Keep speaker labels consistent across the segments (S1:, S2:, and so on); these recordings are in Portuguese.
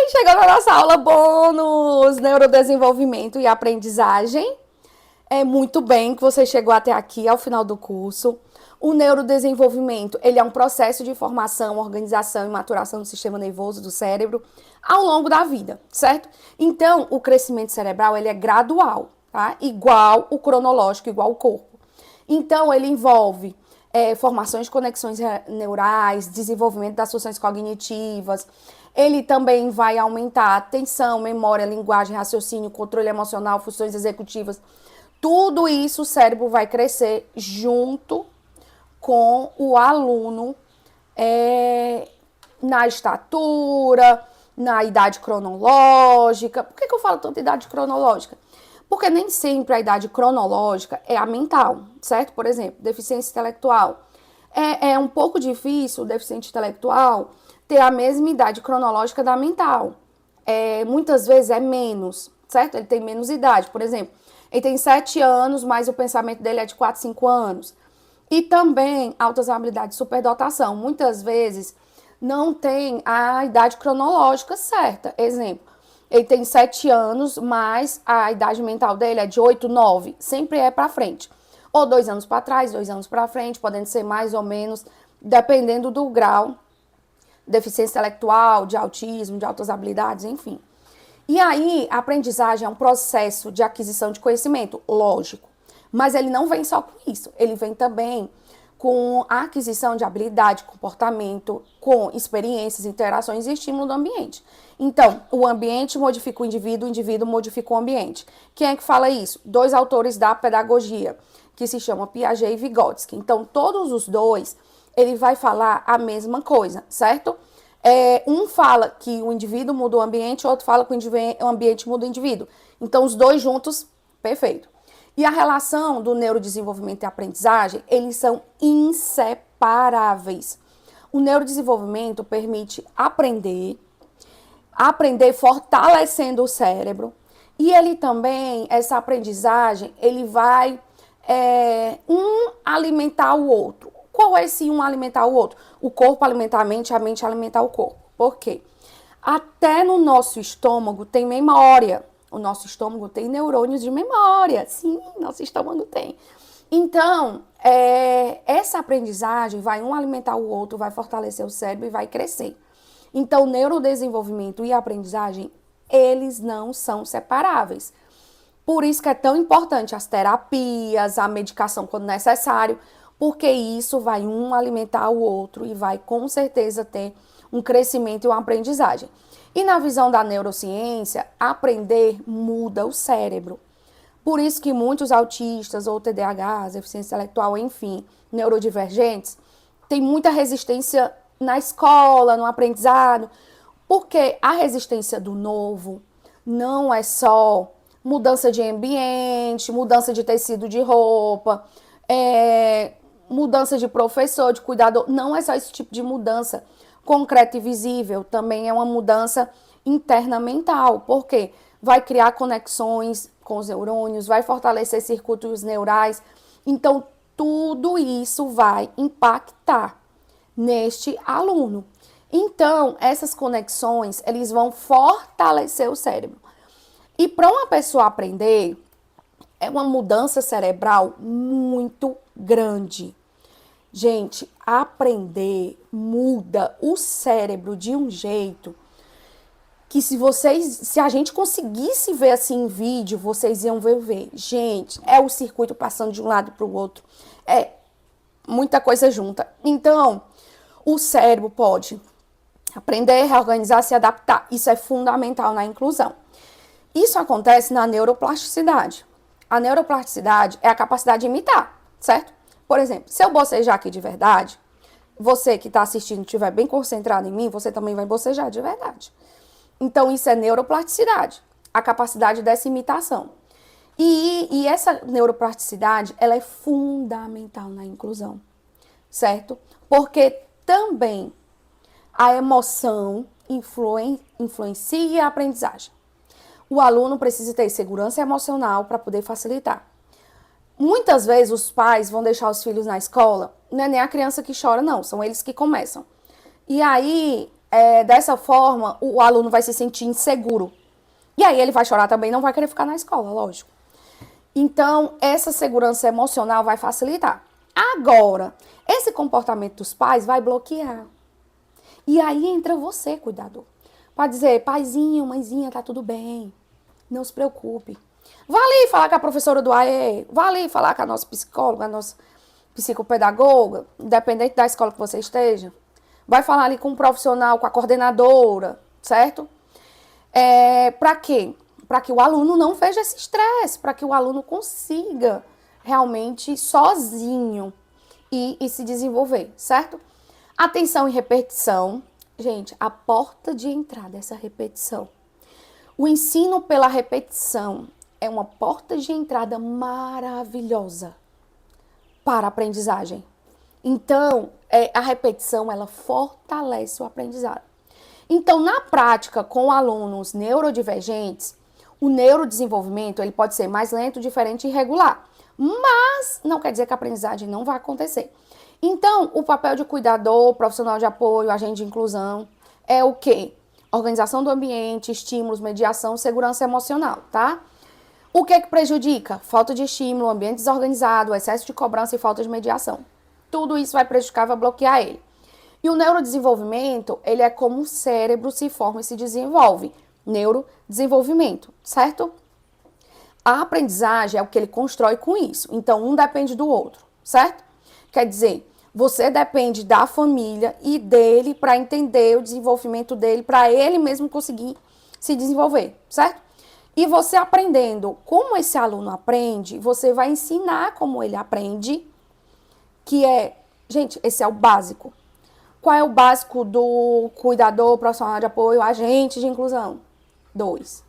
S1: Chegou na nossa aula bônus, neurodesenvolvimento e aprendizagem. É muito bem que você chegou até aqui, ao final do curso. O neurodesenvolvimento, ele é um processo de formação, organização e maturação do sistema nervoso do cérebro ao longo da vida, certo? Então, o crescimento cerebral, ele é gradual, tá? Igual o cronológico, igual o corpo. Então, ele envolve formações de conexões neurais, desenvolvimento das funções cognitivas. Ele também vai aumentar atenção, memória, linguagem, raciocínio, controle emocional, funções executivas. Tudo isso o cérebro vai crescer junto com o aluno na estatura, na idade cronológica. Por que eu falo tanto idade cronológica? Porque nem sempre a idade cronológica é a mental, certo? Por exemplo, deficiência intelectual. É um pouco difícil o deficiente intelectual ter a mesma idade cronológica da mental. Muitas vezes é menos, certo? Ele tem menos idade. Por exemplo, ele tem 7 anos, mas o pensamento dele é de 4, 5 anos. E também altas habilidades de superdotação. Muitas vezes não tem a idade cronológica certa. Exemplo, ele tem 7 anos, mas a idade mental dele é de 8, 9. Sempre é para frente. Ou 2 anos para trás, 2 anos para frente, podendo ser mais ou menos, dependendo do grau de deficiência intelectual, de autismo, de altas habilidades, enfim. E aí, a aprendizagem é um processo de aquisição de conhecimento, lógico. Mas ele não vem só com isso. Ele vem também com a aquisição de habilidade, comportamento, com experiências, interações e estímulo do ambiente. Então, o ambiente modifica o indivíduo modifica o ambiente. Quem é que fala isso? 2 autores da pedagogia, que se chamam Piaget e Vygotsky. Então, todos os dois, ele vai falar a mesma coisa, certo? Um fala que o indivíduo muda o ambiente, o outro fala que o ambiente muda o indivíduo. Então, os dois juntos, perfeito. E a relação do neurodesenvolvimento e aprendizagem, eles são inseparáveis. O neurodesenvolvimento permite aprender fortalecendo o cérebro. E ele também, essa aprendizagem, ele vai alimentar o outro. Qual é esse um alimentar o outro? O corpo alimentar a mente alimentar o corpo. Por quê? Até no nosso estômago tem memória. O nosso estômago tem neurônios de memória. Sim, nosso estômago tem. Então, essa aprendizagem vai um alimentar o outro, vai fortalecer o cérebro e vai crescer. Então, o neurodesenvolvimento e a aprendizagem, eles não são separáveis. Por isso que é tão importante as terapias, a medicação quando necessário, porque isso vai um alimentar o outro e vai com certeza ter um crescimento e uma aprendizagem. E na visão da neurociência, aprender muda o cérebro. Por isso que muitos autistas ou TDAH, deficiência intelectual, enfim, neurodivergentes, têm muita resistência na escola, no aprendizado, porque a resistência do novo não é só mudança de ambiente, mudança de tecido de roupa, mudança de professor, de cuidador, não é só esse tipo de mudança concreta e visível, também é uma mudança interna mental, porque vai criar conexões com os neurônios, vai fortalecer circuitos neurais, então tudo isso vai impactar neste aluno. Então, essas conexões, eles vão fortalecer o cérebro. E para uma pessoa aprender, é uma mudança cerebral muito grande. Gente, aprender muda o cérebro de um jeito que se a gente conseguisse ver assim em vídeo, vocês iam ver. Gente, é o circuito passando de um lado para o outro. É muita coisa junta. Então, o cérebro pode aprender, reorganizar, se adaptar. Isso é fundamental na inclusão. Isso acontece na neuroplasticidade. A neuroplasticidade é a capacidade de imitar, certo? Por exemplo, se eu bocejar aqui de verdade, você que está assistindo estiver bem concentrado em mim, você também vai bocejar de verdade. Então, isso é neuroplasticidade, a capacidade dessa imitação. E essa neuroplasticidade, ela é fundamental na inclusão, certo? Porque também a emoção influencia a aprendizagem. O aluno precisa ter segurança emocional para poder facilitar. Muitas vezes os pais vão deixar os filhos na escola, não é nem a criança que chora, não, são eles que começam. E aí, dessa forma, o aluno vai se sentir inseguro. E aí ele vai chorar também, não vai querer ficar na escola, lógico. Então, essa segurança emocional vai facilitar. Agora, esse comportamento dos pais vai bloquear. E aí entra você, cuidador, para dizer, paizinho, mãezinha, tá tudo bem. Não se preocupe. Vá ali falar com a professora do AE, vá ali falar com a nossa psicóloga, a nossa psicopedagoga, independente da escola que você esteja. Vai falar ali com um profissional, com a coordenadora, certo? Para quê? Para que o aluno não veja esse estresse, para que o aluno consiga realmente sozinho e se desenvolver, certo? Atenção e repetição. Gente, a porta de entrada é essa repetição. O ensino pela repetição é uma porta de entrada maravilhosa para a aprendizagem. Então, a repetição, ela fortalece o aprendizado. Então, na prática, com alunos neurodivergentes, o neurodesenvolvimento ele pode ser mais lento, diferente e irregular. Mas não quer dizer que a aprendizagem não vai acontecer. Então, o papel de cuidador, profissional de apoio, agente de inclusão, é o quê? Organização do ambiente, estímulos, mediação, segurança emocional, tá? O que prejudica? Falta de estímulo, ambiente desorganizado, excesso de cobrança e falta de mediação. Tudo isso vai prejudicar, vai bloquear ele. E o neurodesenvolvimento, ele é como o cérebro se forma e se desenvolve. Neurodesenvolvimento, certo? A aprendizagem é o que ele constrói com isso. Então, um depende do outro, certo? Quer dizer, você depende da família e dele para entender o desenvolvimento dele, para ele mesmo conseguir se desenvolver, certo? E você aprendendo como esse aluno aprende, você vai ensinar como ele aprende, que gente, esse é o básico. Qual é o básico do cuidador, profissional de apoio, agente de inclusão? 2.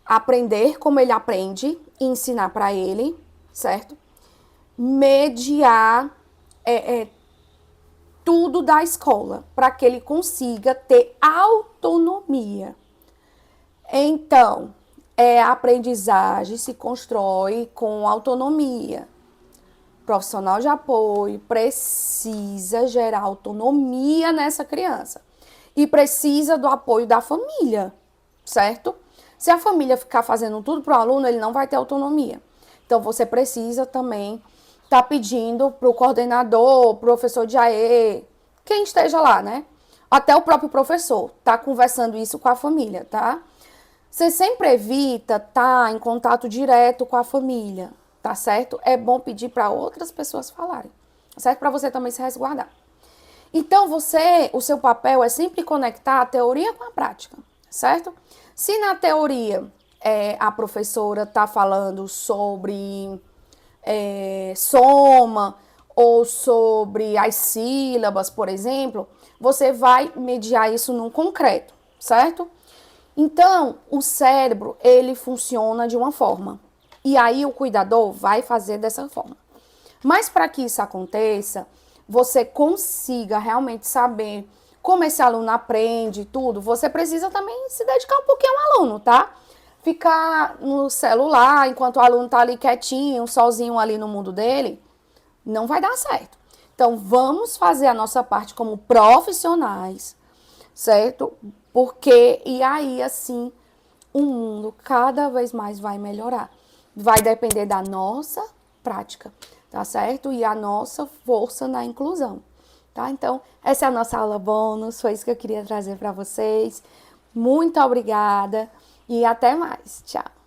S1: Aprender como ele aprende e ensinar para ele, certo? Mediar tudo da escola, para que ele consiga ter autonomia. Então, a aprendizagem se constrói com autonomia. Profissional de apoio precisa gerar autonomia nessa criança. E precisa do apoio da família, certo? Se a família ficar fazendo tudo para o aluno, ele não vai ter autonomia. Então, você precisa também estar pedindo para o coordenador, professor de AE, quem esteja lá, né? Até o próprio professor tá conversando isso com a família, tá? Você sempre evita estar em contato direto com a família, tá certo? É bom pedir para outras pessoas falarem, certo? Para você também se resguardar. Então, o seu papel é sempre conectar a teoria com a prática, certo? Se na teoria a professora tá falando sobre soma ou sobre as sílabas, por exemplo, você vai mediar isso no concreto, certo? Então, o cérebro, ele funciona de uma forma. E aí, o cuidador vai fazer dessa forma. Mas, para que isso aconteça, você consiga realmente saber como esse aluno aprende tudo, você precisa também se dedicar um pouquinho ao aluno, tá? Ficar no celular, enquanto o aluno tá ali quietinho, sozinho ali no mundo dele, não vai dar certo. Então, vamos fazer a nossa parte como profissionais, certo? Porque, e aí, assim, o mundo cada vez mais vai melhorar. Vai depender da nossa prática, tá certo? E a nossa força na inclusão, tá? Então, essa é a nossa aula bônus, foi isso que eu queria trazer para vocês. Muito obrigada e até mais. Tchau!